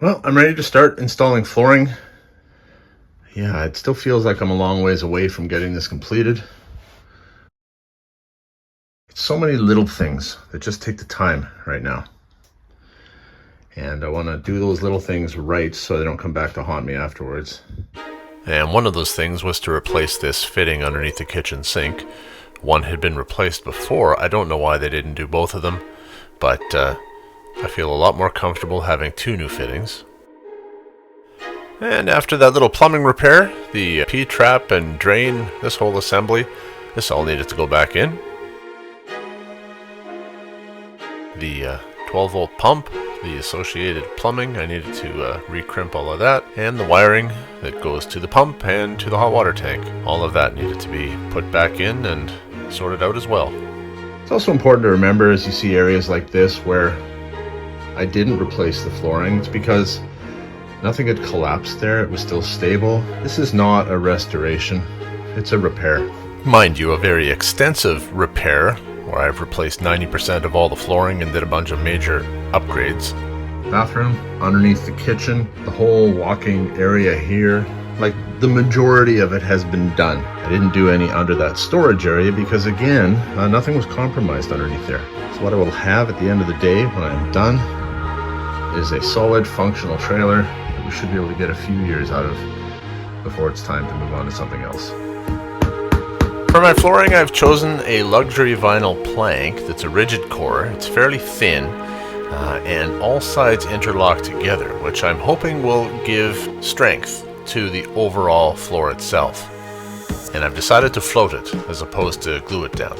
Well, I'm ready to start installing flooring. Yeah, it still feels like I'm a long ways away from getting this completed. It's so many little things that just take the time right now. And I want to do those little things right so they don't come back to haunt me afterwards. And one of those things was to replace this fitting underneath the kitchen sink. One had been replaced before. I don't know why they didn't do both of them, but I feel a lot more comfortable having two new fittings. And after that little plumbing repair, the P-trap and drain, this whole assembly, this all needed to go back in. The 12-volt pump, the associated plumbing, I needed to recrimp all of that. And the wiring that goes to the pump and to the hot water tank. All of that needed to be put back in and sorted out as well. It's also important to remember as you see areas like this where I didn't replace the flooring, it's because nothing had collapsed there, it was still stable. This is not a restoration, it's a repair. Mind you, a very extensive repair, where I've replaced 90% of all the flooring and did a bunch of major upgrades. Bathroom, underneath the kitchen, the whole walking area here, like the majority of it has been done. I didn't do any under that storage area because again, nothing was compromised underneath there. So what I will have at the end of the day when I'm done is a solid functional trailer that we should be able to get a few years out of before it's time to move on to something else. For my flooring, I've chosen a luxury vinyl plank that's a rigid core. It's fairly thin and all sides interlock together, which I'm hoping will give strength to the overall floor itself. And I've decided to float it as opposed to glue it down.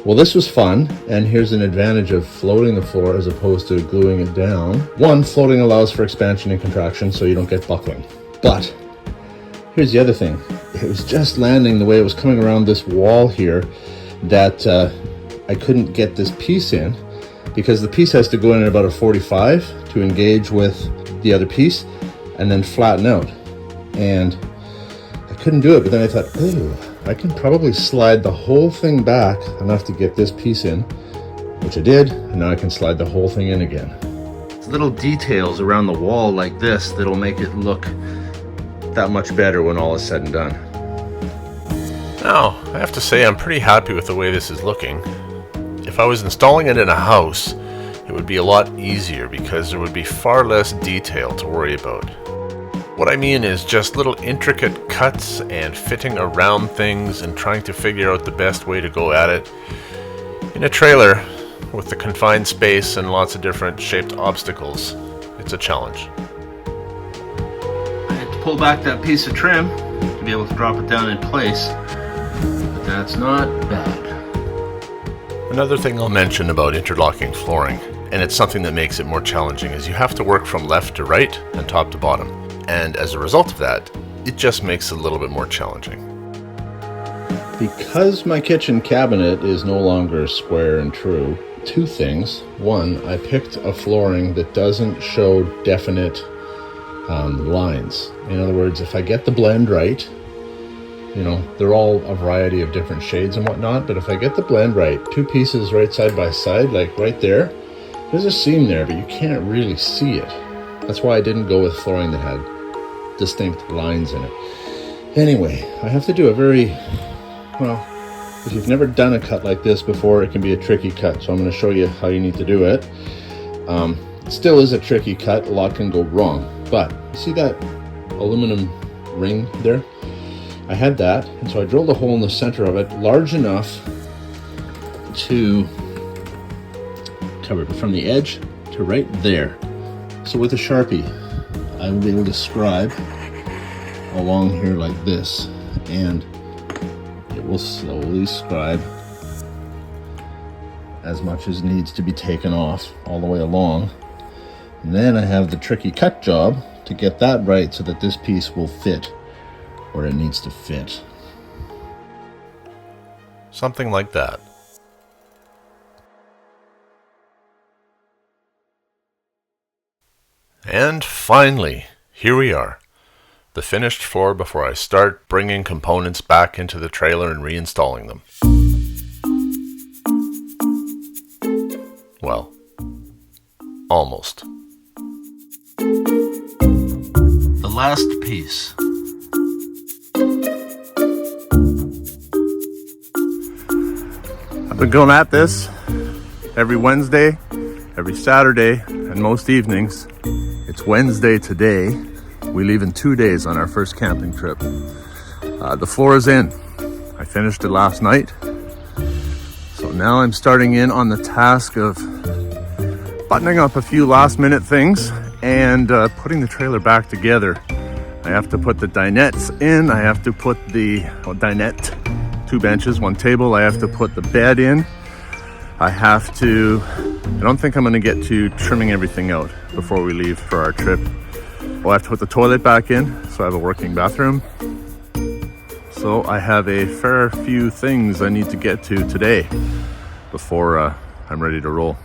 Well, this was fun, and here's an advantage of floating the floor as opposed to gluing it down. One, floating allows for expansion and contraction so you don't get buckling. But here's the other thing. It was just landing the way it was coming around this wall here that I couldn't get this piece in because the piece has to go in at about a 45 to engage with the other piece and then flatten out. And I couldn't do it, but then I thought, ooh, I can probably slide the whole thing back enough to get this piece in, which I did, and now I can slide the whole thing in again. It's little details around the wall like this that'll make it look that much better when all is said and done. Now, I have to say I'm pretty happy with the way this is looking. If I was installing it in a house, it would be a lot easier because there would be far less detail to worry about. What I mean is just little intricate cuts and fitting around things and trying to figure out the best way to go at it. In a trailer, with the confined space and lots of different shaped obstacles, it's a challenge. I had to pull back that piece of trim to be able to drop it down in place, but that's not bad. Another thing I'll mention about interlocking flooring, and it's something that makes it more challenging, is you have to work from left to right and top to bottom. And as a result of that, it just makes it a little bit more challenging. Because my kitchen cabinet is no longer square and true, two things. One, I picked a flooring that doesn't show definite lines. In other words, if I get the blend right, you know, they're all a variety of different shades and whatnot, but if I get the blend right, two pieces right side by side, like right there, there's a seam there, but you can't really see it. That's why I didn't go with flooring that had distinct lines in it. Anyway, I have to do a very, well, if you've never done a cut like this before, it can be a tricky cut, so I'm going to show you how you need to do it. It still is a tricky cut, a lot can go wrong, but you see that aluminum ring there? I had that, and so I drilled a hole in the center of it, large enough to cover it from the edge to right there. So with a Sharpie, I will be able to scribe along here like this, and it will slowly scribe as much as needs to be taken off all the way along. And then I have the tricky cut job to get that right so that this piece will fit where it needs to fit. Something like that. And finally, here we are. The finished floor before I start bringing components back into the trailer and reinstalling them. Well, almost. last piece. I've been going at this every Wednesday, every Saturday, and most evenings. It's Wednesday today. We leave in 2 days on our first camping trip. The floor is in. I finished it last night. So now I'm starting in on the task of buttoning up a few last minute things and putting the trailer back together. I have to put the dinettes in. I have to put the dinette, 2 benches, 1 table. I have to put the bed in. I don't think I'm gonna get to trimming everything out before we leave for our trip. I'll have to put the toilet back in, so I have a working bathroom. So I have a fair few things I need to get to today before I'm ready to roll.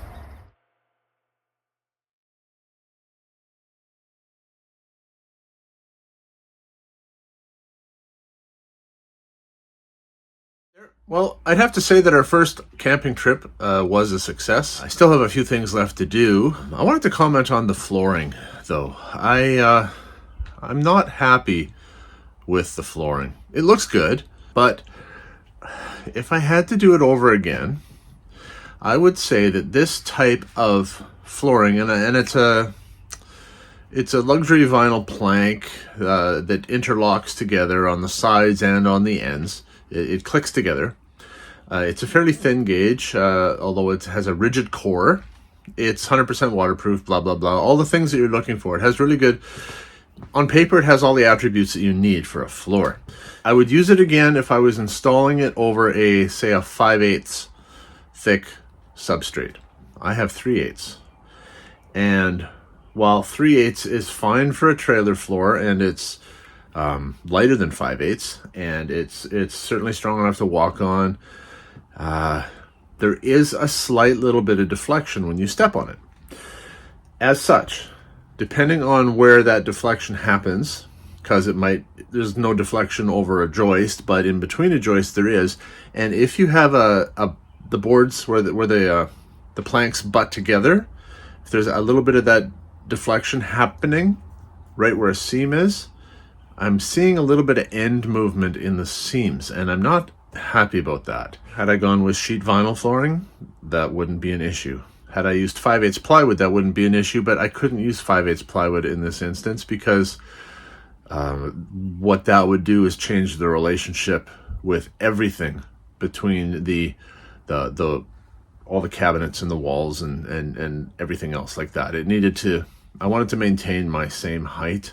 Well, I'd have to say that our first camping trip was a success. I still have a few things left to do. I wanted to comment on the flooring, though. I'm not happy with the flooring. It looks good, but if I had to do it over again, I would say that this type of flooring, and it's a luxury vinyl plank that interlocks together on the sides and on the ends. It clicks together. It's a fairly thin gauge, although it has a rigid core. It's 100% waterproof, blah, blah, blah. All the things that you're looking for. It has really good... On paper, it has all the attributes that you need for a floor. I would use it again if I was installing it over say a 5/8 thick substrate. I have 3/8. And while 3/8 is fine for a trailer floor, and it's lighter than 5/8, and it's certainly strong enough to walk on, there is a slight little bit of deflection when you step on it. As such, depending on where that deflection happens, because there's no deflection over a joist, but in between a joist there is. And if you have the boards where the planks butt together, if there's a little bit of that deflection happening right where a seam is, I'm seeing a little bit of end movement in the seams, and I'm not happy about that. Had I gone with sheet vinyl flooring, that wouldn't be an issue. Had I used 5/8 plywood, that wouldn't be an issue, but I couldn't use 5/8 plywood in this instance because what that would do is change the relationship with everything between all the cabinets and the walls and everything else like that. I wanted to maintain my same height,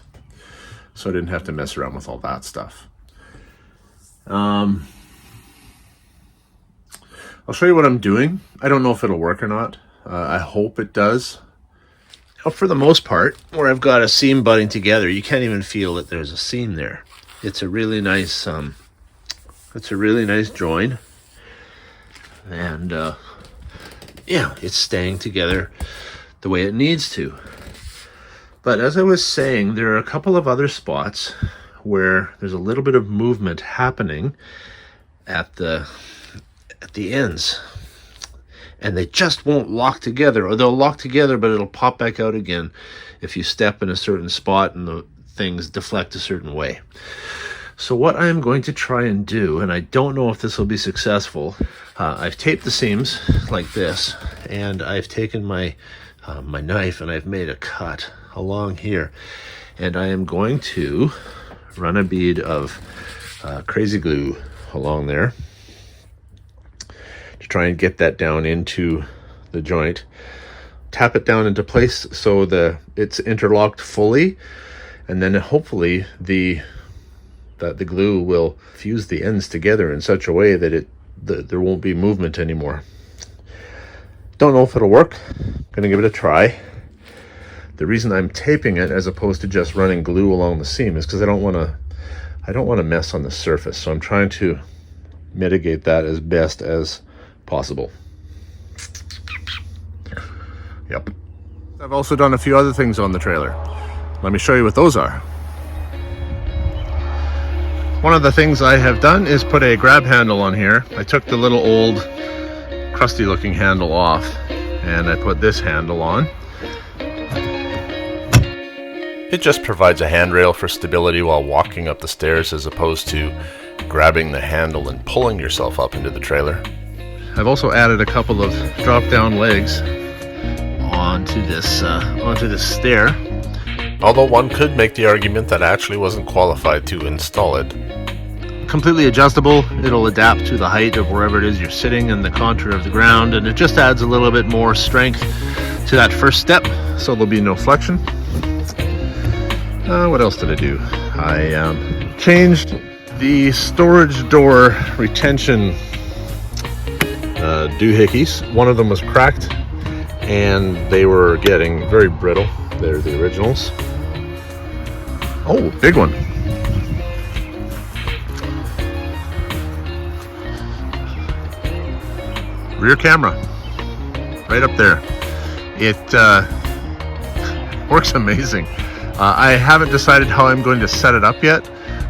so I didn't have to mess around with all that stuff. I'll show you what I'm doing. I don't know if it'll work or not. I hope it does. Now, for the most part, where I've got a seam butting together, you can't even feel that there's a seam there. It's a really nice join, and yeah, it's staying together the way it needs to. But as I was saying, there are a couple of other spots where there's a little bit of movement happening at the ends, and they just won't lock together, or they'll lock together but it'll pop back out again if you step in a certain spot and the things deflect a certain way. So what I'm going to try and do, and I don't know if this will be successful, I've taped the seams like this, and I've taken my knife and I've made a cut along here, and I am going to run a bead of crazy glue along there to try and get that down into the joint, tap it down into place so it's interlocked fully, and then hopefully the glue will fuse the ends together in such a way that there won't be movement anymore. Don't know if it'll work. I'm gonna give it a try. The reason I'm taping it as opposed to just running glue along the seam is because I don't want to mess on the surface. So I'm trying to mitigate that as best as possible. Yep. I've also done a few other things on the trailer. Let me show you what those are. One of the things I have done is put a grab handle on here. I took the little old crusty looking handle off and I put this handle on. It just provides a handrail for stability while walking up the stairs as opposed to grabbing the handle and pulling yourself up into the trailer. I've also added a couple of drop-down legs onto this stair. Although one could make the argument that I actually wasn't qualified to install it. Completely adjustable. It'll adapt to the height of wherever it is you're sitting and the contour of the ground, and it just adds a little bit more strength to that first step, so there'll be no flexion. What else did I do? I changed the storage door retention doohickeys. One of them was cracked and they were getting very brittle. They're the originals. Oh, big one. Rear camera, right up there. It works amazing. I haven't decided how I'm going to set it up yet,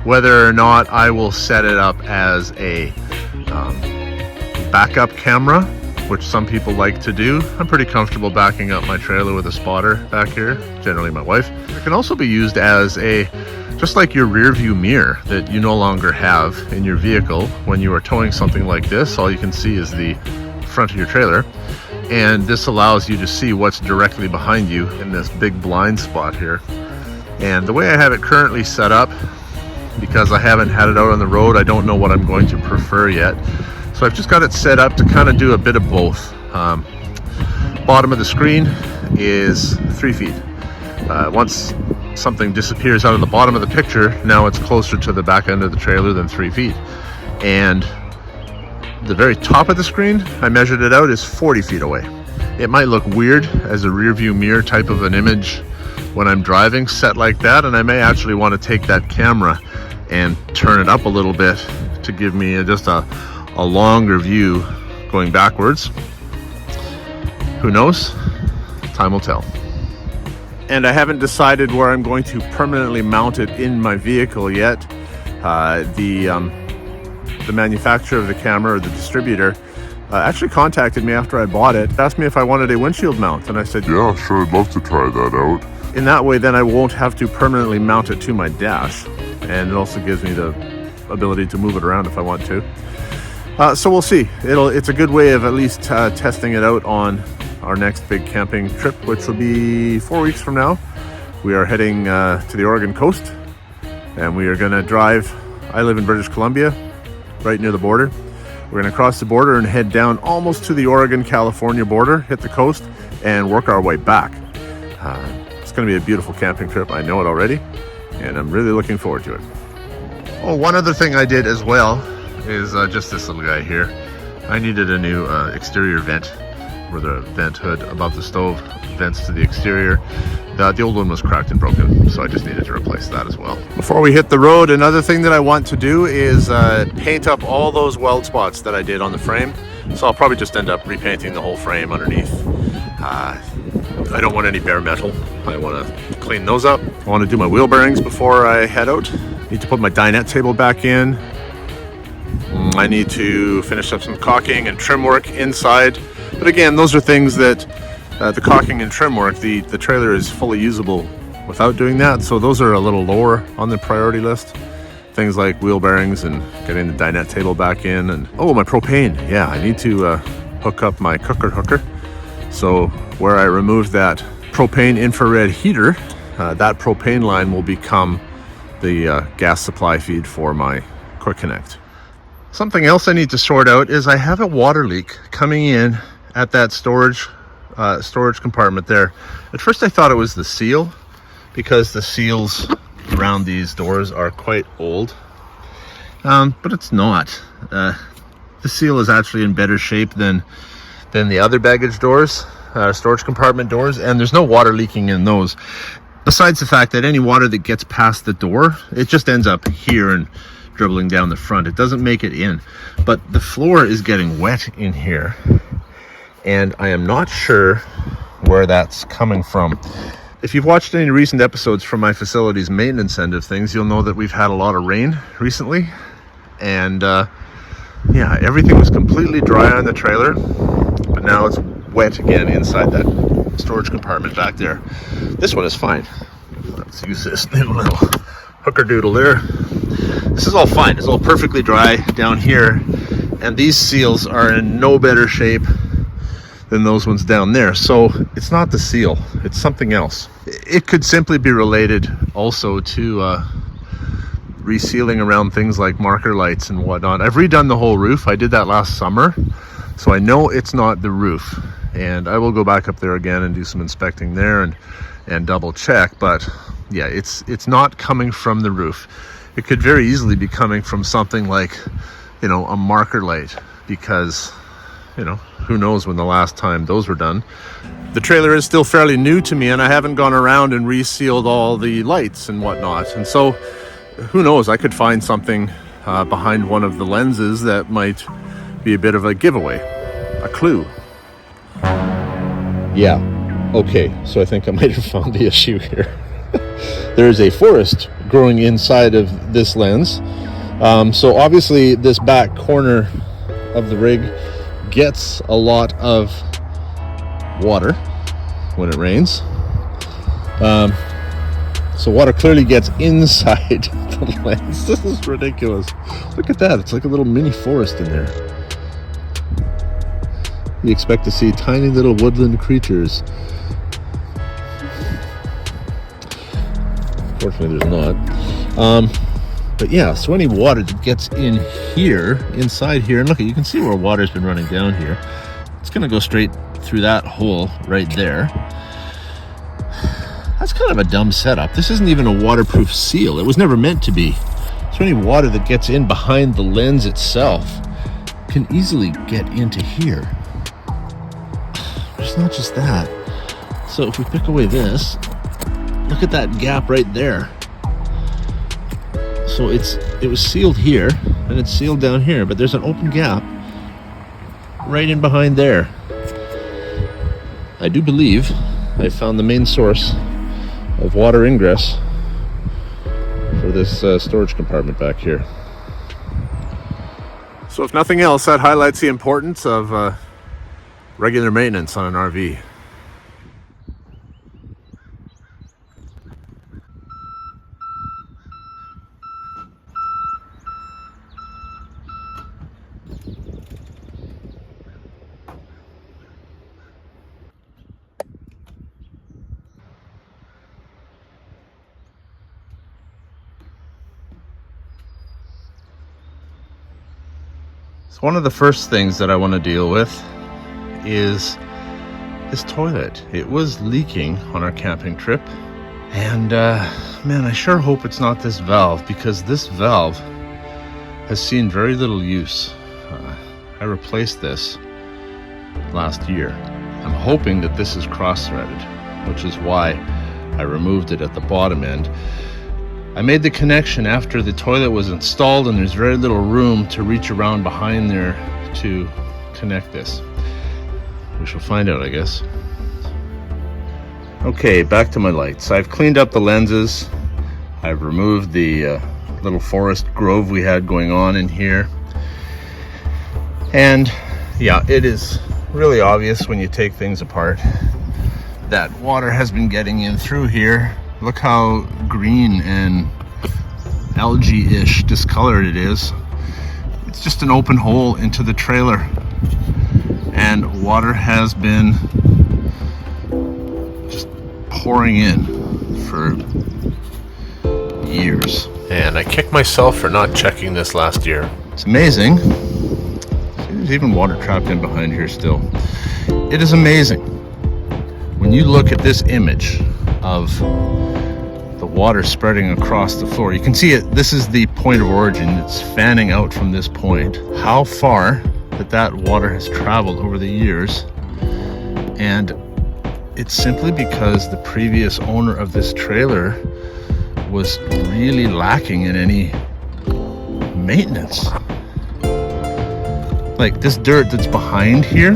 whether or not I will set it up as a backup camera, which some people like to do. I'm pretty comfortable backing up my trailer with a spotter back here, generally my wife. It can also be used as just like your rear view mirror that you no longer have in your vehicle. When you are towing something like this, all you can see is the front of your trailer, and this allows you to see what's directly behind you in this big blind spot here. And the way I have it currently set up, because I haven't had it out on the road, I don't know what I'm going to prefer yet. So I've just got it set up to kind of do a bit of both. Bottom of the screen is 3 feet. Once something disappears out of the bottom of the picture, now it's closer to the back end of the trailer than 3 feet. And the very top of the screen, I measured it out, is 40 feet away. It might look weird as a rear view mirror type of an image when I'm driving set like that, and I may actually want to take that camera and turn it up a little bit to give me just a longer view going backwards. Who knows? Time will tell. And I haven't decided where I'm going to permanently mount it in my vehicle yet. The manufacturer of the camera, or the distributor, actually contacted me after I bought it, asked me if I wanted a windshield mount, and I said, yeah, sure, I'd love to try that out. In that way, then I won't have to permanently mount it to my dash, and it also gives me the ability to move it around if I want to. So we'll see. It's a good way of at least testing it out on our next big camping trip, which will be 4 weeks from now. We are heading to the Oregon coast, and we are going to drive. I live in British Columbia, right near the border. We're going to cross the border and head down almost to the Oregon-California border, hit the coast, and work our way back. It's going to be a beautiful camping trip. I know it already, and I'm really looking forward to it. Oh, one other thing I did as well is just this little guy here. I needed a new exterior vent, where the vent hood above the stove vents to the exterior. The old one was cracked and broken, so I just needed to replace that as well. Before we hit the road, another thing that I want to do is paint up all those weld spots that I did on the frame. So I'll probably just end up repainting the whole frame underneath. I don't want any bare metal. I want to clean those up. I want to do my wheel bearings before I head out. Need to put my dinette table back in. I need to finish up some caulking and trim work inside. But again, those are things that the caulking and trim work, the trailer is fully usable without doing that. So those are a little lower on the priority list. Things like wheel bearings and getting the dinette table back in. And oh, my propane. Yeah, I need to hook up my cooker hooker. So where I removed that propane infrared heater, that propane line will become the gas supply feed for my Quick Connect. Something else I need to sort out is I have a water leak coming in at that storage compartment there. At first I thought it was the seal, because the seals around these doors are quite old, but it's not. The seal is actually in better shape than the other baggage doors, storage compartment doors, and there's no water leaking in those. Besides the fact that any water that gets past the door, it just ends up here and dribbling down the front. It doesn't make it in, but the floor is getting wet in here, and I am not sure where that's coming from. If you've watched any recent episodes from my facilities maintenance end of things, you'll know that we've had a lot of rain recently, and yeah, everything was completely dry on the trailer, but now it's wet again inside that storage compartment back there. This one is fine. Let's use this new little hooker doodle there. This is all fine. It's all perfectly dry down here. And these seals are in no better shape than those ones down there. So it's not the seal, it's something else. It could simply be related also to resealing around things like marker lights and whatnot. I've redone the whole roof. I did that last summer, so I know it's not the roof. And I will go back up there again and do some inspecting there and double check. But yeah, it's not coming from the roof. It could very easily be coming from something like, you know, a marker light, because, you know, who knows when the last time those were done. The trailer is still fairly new to me, and I haven't gone around and resealed all the lights and whatnot. And so who knows, I could find something behind one of the lenses that might be a bit of a giveaway, a clue. Yeah, okay, so I think I might have found the issue here. There is a forest growing inside of this lens. So obviously this back corner of the rig gets a lot of water when it rains. So water clearly gets inside the lens. This is ridiculous. Look at that, it's like a little mini forest in there. You expect to see tiny little woodland creatures. Fortunately, there's not. But yeah, so any water that gets in here, inside here, and look, you can see where water's been running down here. It's gonna go straight through that hole right there. That's kind of a dumb setup. This isn't even a waterproof seal. It was never meant to be. So any water that gets in behind the lens itself can easily get into here. It's not just that. So if we pick away this, look at that gap right there. So it was sealed here, and it's sealed down here, but there's an open gap right in behind there. I do believe I found the main source of water ingress for this storage compartment back here. So if nothing else, that highlights the importance of regular maintenance on an RV. So one of the first things that I want to deal with is this toilet. It was leaking on our camping trip, and man, I sure hope it's not this valve, because this valve has seen very little use. I replaced this last year. I'm hoping that this is cross-threaded, which is why I removed it at the bottom end. I made the connection after the toilet was installed, and there's very little room to reach around behind there to connect this. We shall find out, I guess. Okay, back to my lights. I've cleaned up the lenses. I've removed the little forest grove we had going on in here. And yeah, it is really obvious when you take things apart that water has been getting in through here. Look how green and algae-ish discolored it is. It's just an open hole into the trailer, and water has been just pouring in for years. And I kicked myself for not checking this last year. It's amazing. See, there's even water trapped in behind here still. It is amazing when you look at this image of the water spreading across the floor. You can see it. This is the point of origin. It's fanning out from this point. How far that water has traveled over the years. And it's simply because the previous owner of this trailer was really lacking in any maintenance. Like this dirt that's behind here,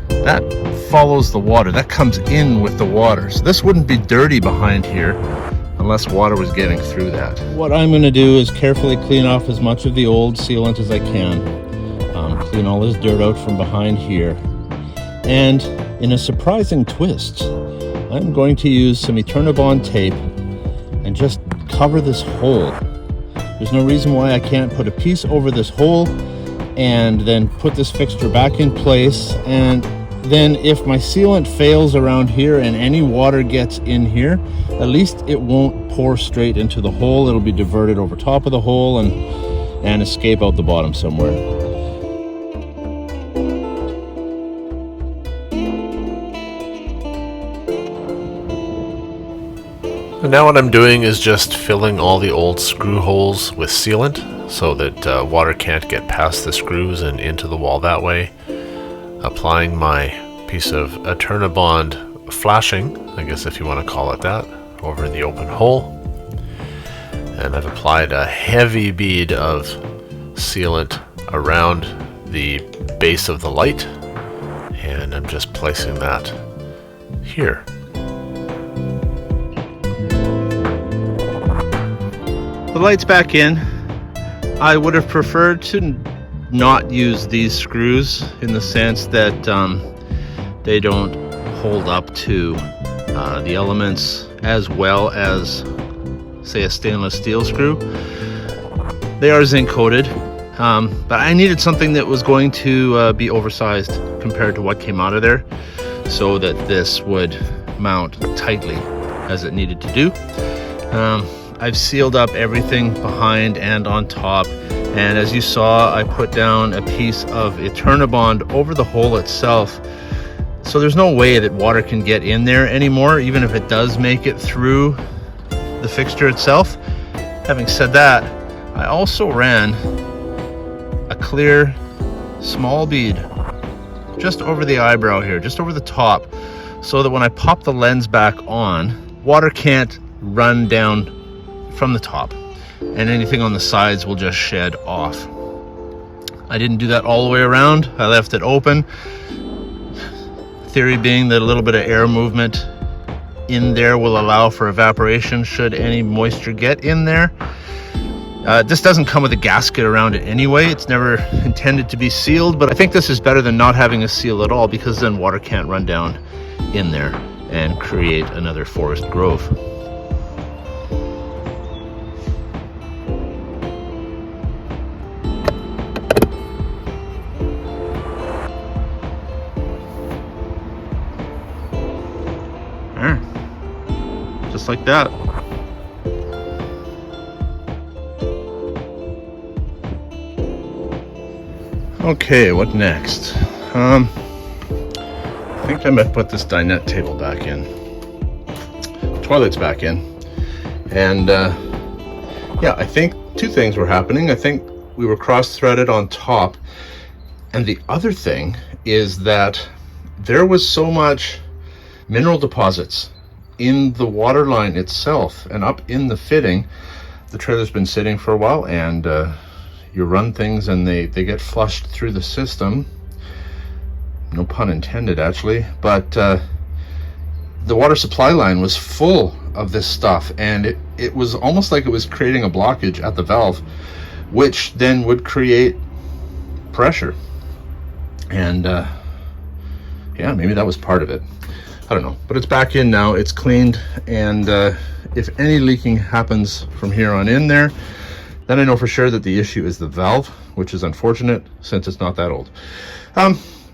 that follows the water. That comes in with the water. So this wouldn't be dirty behind here unless water was getting through that. What I'm going to do is carefully clean off as much of the old sealant as I can. Clean all this dirt out from behind here. And in a surprising twist, I'm going to use some Eternabond tape and just cover this hole. There's no reason why I can't put a piece over this hole and then put this fixture back in place. And then if my sealant fails around here and any water gets in here, at least it won't pour straight into the hole. It'll be diverted over top of the hole and escape out the bottom somewhere. And now what I'm doing is just filling all the old screw holes with sealant so that water can't get past the screws and into the wall that way. Applying my piece of Eternabond flashing, I guess if you want to call it that, over the open hole. And I've applied a heavy bead of sealant around the base of the light, and I'm just placing that here. The light's back in. I would have preferred to not use these screws in the sense that they don't hold up to the elements as well as, say, a stainless steel screw. They are zinc coated, but I needed something that was going to be oversized compared to what came out of there so that this would mount tightly as it needed to do. I've sealed up everything behind and on top, and as you saw, I put down a piece of Eternabond over the hole itself, so there's no way that water can get in there anymore, even if it does make it through the fixture itself. Having said that, I also ran a clear small bead just over the eyebrow here, just over the top, so that when I pop the lens back on, water can't run down from the top and anything on the sides will just shed off. I didn't do that all the way around. I left it open. Theory being that a little bit of air movement in there will allow for evaporation should any moisture get in there. This doesn't come with a gasket around it anyway. It's never intended to be sealed, but I think this is better than not having a seal at all, because then water can't run down in there and create another forest grove. Just like that. Okay, what next? I think I might put this dinette table back in. Toilet's back in. And yeah, I think two things were happening. I think we were cross-threaded on top. And the other thing is that there was so much mineral deposits in the water line itself and up in the fitting. The trailer's been sitting for a while, and you run things and they get flushed through the system. No pun intended, actually. But the water supply line was full of this stuff, and it was almost like it was creating a blockage at the valve, which then would create pressure. And yeah, maybe that was part of it. I don't know, but it's back in now, it's cleaned, and if any leaking happens from here on in there, then I know for sure that the issue is the valve, which is unfortunate since it's not that old.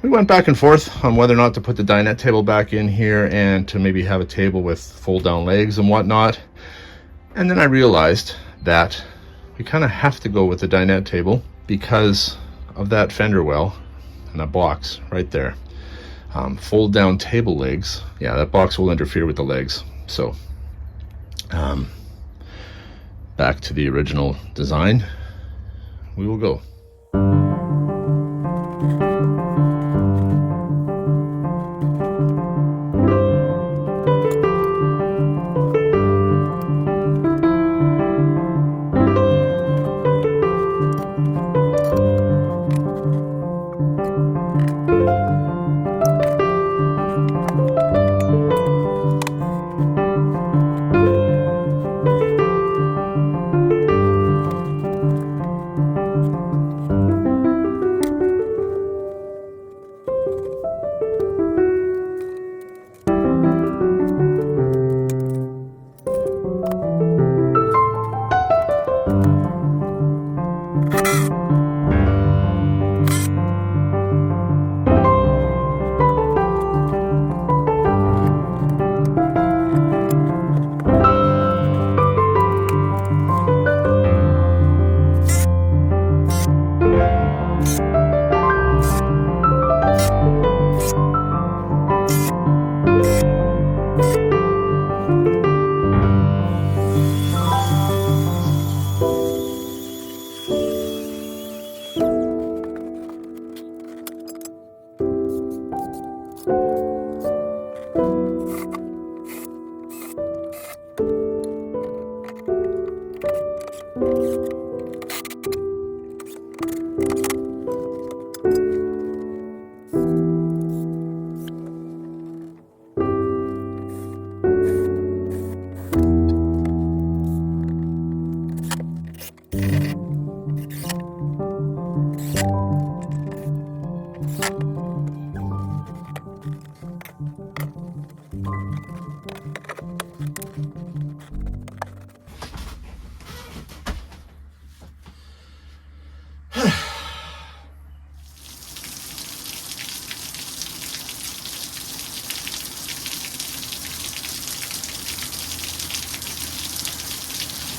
We went back and forth on whether or not to put the dinette table back in here and to maybe have a table with fold down legs and whatnot. And then I realized that we kind of have to go with the dinette table because of that fender well and that box right there. Fold down table legs, yeah, that box will interfere with the legs. So back to the original design we will go.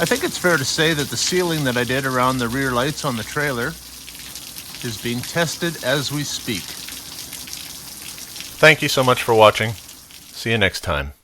I think it's fair to say that the sealing that I did around the rear lights on the trailer is being tested as we speak. Thank you so much for watching. See you next time.